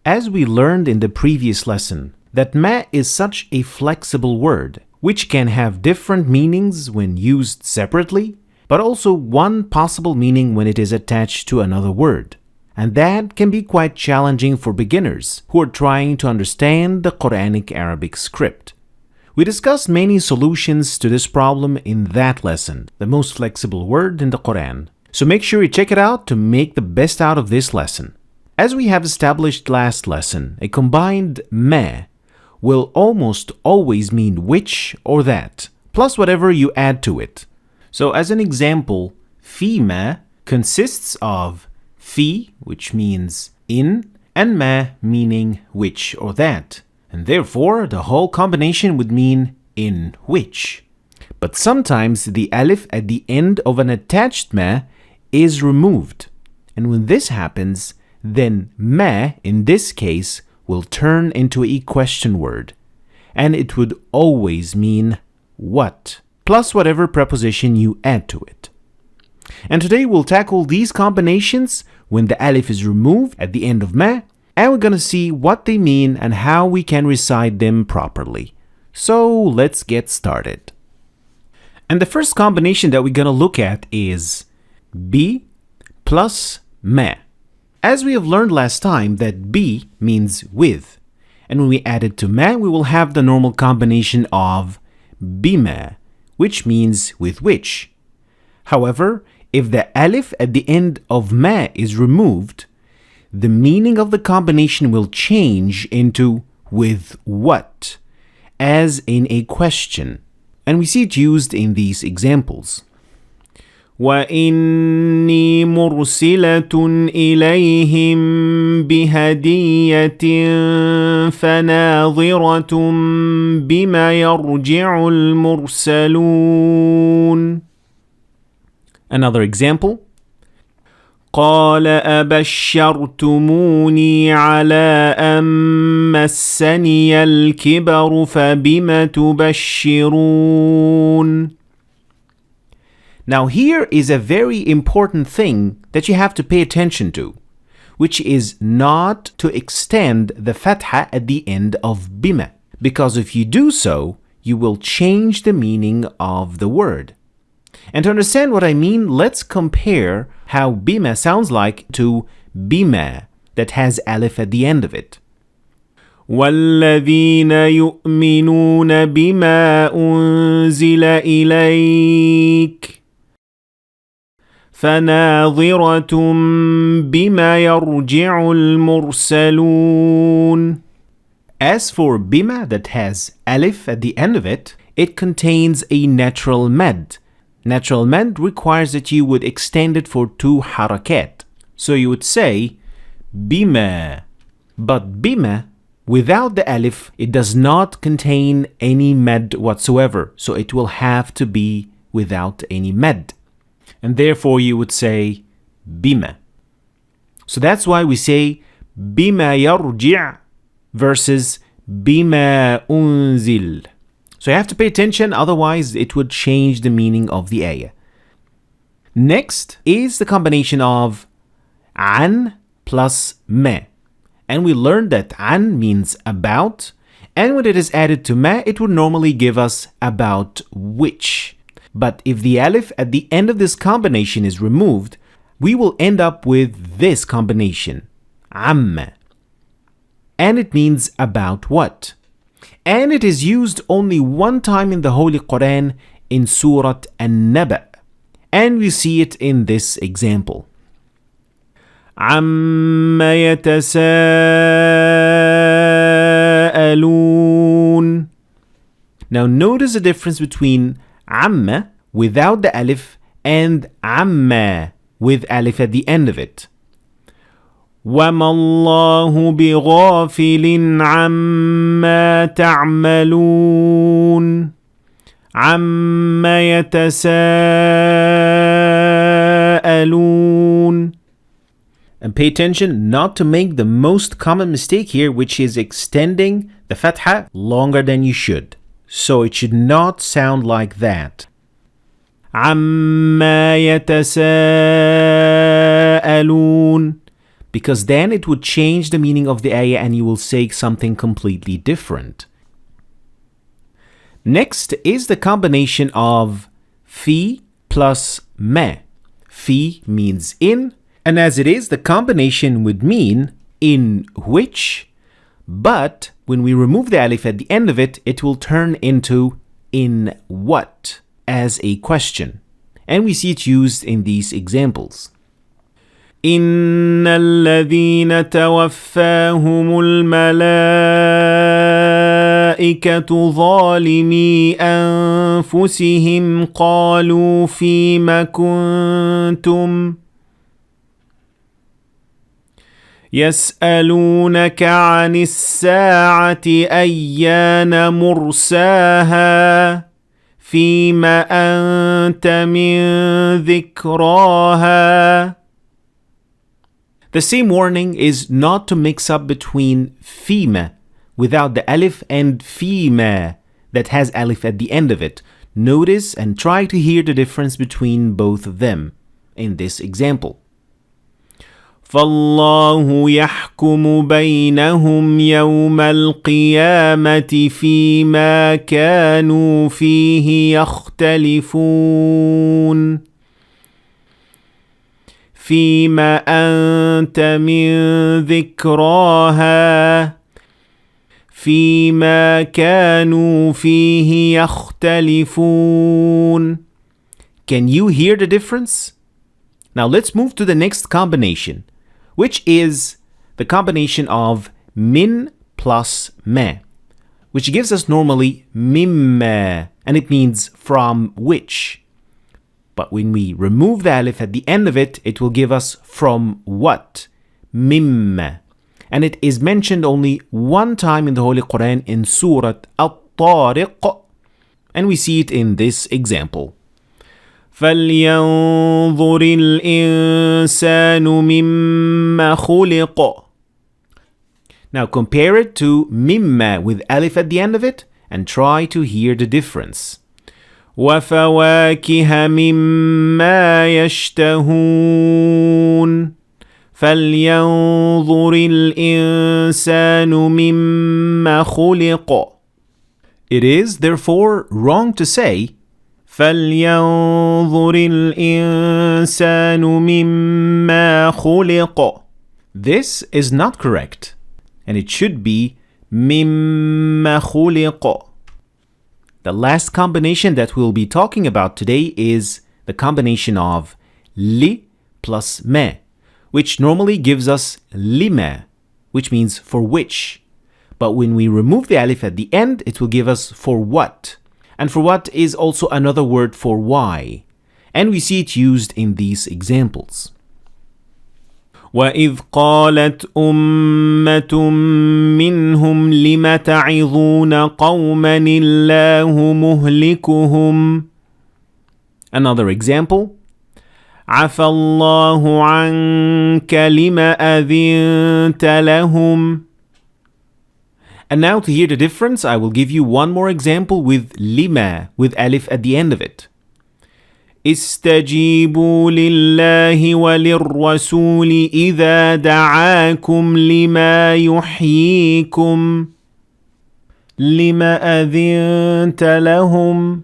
As we learned in the previous lesson, that ma is such a flexible word, which can have different meanings when used separately, but also one possible meaning when it is attached to another word. And that can be quite challenging for beginners who are trying to understand the Quranic Arabic script. We discussed many solutions to this problem in that lesson, the most flexible word in the Quran. So make sure you check it out to make the best out of this lesson. As we have established last lesson, a combined ma will almost always mean which or that, plus whatever you add to it. So as an example, fima consists of fi, which means in, and ma meaning which or that. And therefore, the whole combination would mean in which. But sometimes the alif at the end of an attached ma is removed. And when this happens, then ma, in this case, will turn into a question word. And it would always mean what, plus whatever preposition you add to it. And today we'll tackle these combinations when the alif is removed at the end of ma, and we're going to see what they mean and how we can recite them properly. So let's get started. And the first combination that we're going to look at is bi plus ma. As we have learned last time that bi means with, and when we add it to ma, we will have the normal combination of bima, which means with which. However, if the alif at the end of ma is removed, the meaning of the combination will change into with what, as in a question. And we see it used in these examples. وَإِنِّي مُرْسِلَةٌ إِلَيْهِمْ بِهَدِيَّةٍ فَنَاظِرَةٌ بِمَ يَرْجِعُ الْمُرْسَلُونَ. Another example. قال أبشرتموني على أن مسني الكبر فبم تبشرون. Now here is a very important thing that you have to pay attention to, which is not to extend the fatha at the end of bima, because if you do so, you will change the meaning of the word. And to understand what I mean, let's compare how bima sounds like to bima that has alif at the end of it. وَالَّذِينَ يُؤْمِنُونَ بِمَا أُنزِلَ إِلَيْكَ فَنَاظِرَةٌ بِمَ يَرْجِعُ الْمُرْسَلُونَ. As for bima that has alif at the end of it, it contains a natural mad. Natural mad requires that you would extend it for 2 harakat. So you would say bima. But bima, without the alif, it does not contain any mad whatsoever. So it will have to be without any mad. And therefore you would say bima. So that's why we say bima yarji' versus bima unzil. So you have to pay attention, otherwise it would change the meaning of the ayah. Next is the combination of an plus ma. And we learned that an means about, and when it is added to ma, it would normally give us about which. But if the alif at the end of this combination is removed, we will end up with this combination, amma. And it means about what. And it is used only one time in the Holy Quran in Surah An-Naba. And we see it in this example. عَمَّ يَتَسَاءَلُونَ. Now notice the difference between amma without the alif and amma with alif at the end of it. وَمَا اللَّهُ بِغَافِلٍ عَمَّا تَعْمَلُونَ عَمَّ يَتَسَاءَلُونَ. And pay attention not to make the most common mistake here, which is extending the fatha longer than you should. So it should not sound like that. عَمَّا يَتَسَاءَلُونَ. because then it would change the meaning of the ayah and you will say something completely different. Next is the combination of fi plus ma. Fi means in, and as it is, the combination would mean in which, but when we remove the alif at the end of it, it will turn into in what as a question. And we see it used in these examples. إن الذين توفاهم الملائكة ظالمي أنفسهم قالوا فيم كنتم يسألونك عن الساعة أيان مرساها فيم أنت من ذكراها. The same warning is not to mix up between fima without the alif and fima that has alif at the end of it. Notice and try to hear the difference between both of them in this example. فالله يحكم بينهم يوم القيامة فيما كانوا فيه يختلفون فيما أنت من ذكراها فيما كانوا فيه يختلفون. Can you hear the difference? Now let's move to the next combination, which is the combination of min plus ma, which gives us normally mimma, and it means from which. But when we remove the alif at the end of it, it will give us from what? Mimma. And it is mentioned only one time in the Holy Quran in Surah At-Tariq. And we see it in this example. فَلْيَنظُرِ الْإِنسَانُ مِمَّا خُلِقَ. Now compare it to mimma with alif at the end of it and try to hear the difference. وفواكه مما يشتهون فلينظر الإنسان مما خلق. It is therefore wrong to say فلينظر الإنسان مما خلق. This is not correct, and it should be مما خلق. The last combination that we'll be talking about today is the combination of li plus ma, which normally gives us lima, which means for which. But when we remove the alif at the end, it will give us for what. And for what is also another word for why. And we see it used in these examples. وَإِذْ قَالَتْ أُمَّةٌ مِّنْهُمْ لِمَ تَعِظُونَ قَوْمًا اللَّهُ مُهْلِكُهُمْ. Another example. عَفَى اللَّهُ عَنْكَ لِمَ أَذِنْتَ لَهُمْ. And now to hear the difference, I will give you one more example with lima, with alif at the end of it. استجيبوا لله وللرسول إذا دعاكم لما يحييكم لما أذنت لهم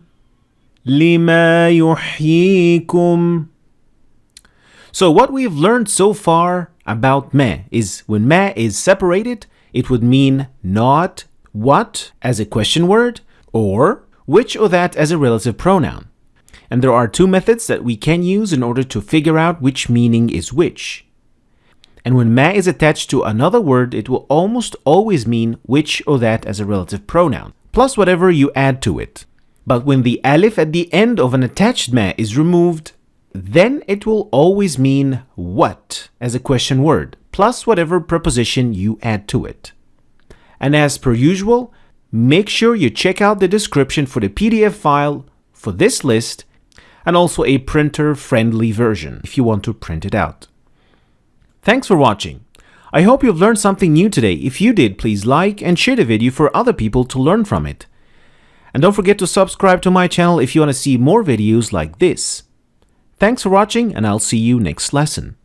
لما يحييكم. So what we've learned so far about ma is when ma is separated, it would mean not, what as a question word, or which or that as a relative pronoun. And there are two methods that we can use in order to figure out which meaning is which. And when ma is attached to another word, it will almost always mean which or that as a relative pronoun, plus whatever you add to it. But when the alif at the end of an attached ma is removed, then it will always mean what as a question word, plus whatever preposition you add to it. And as per usual, make sure you check out the description for the PDF file for this list, and also a printer-friendly version if you want to print it out. Thanks for watching. I hope you've learned something new today. If you did, please like and share the video for other people to learn from it. And don't forget to subscribe to my channel if you want to see more videos like this. Thanks for watching, and I'll see you next lesson.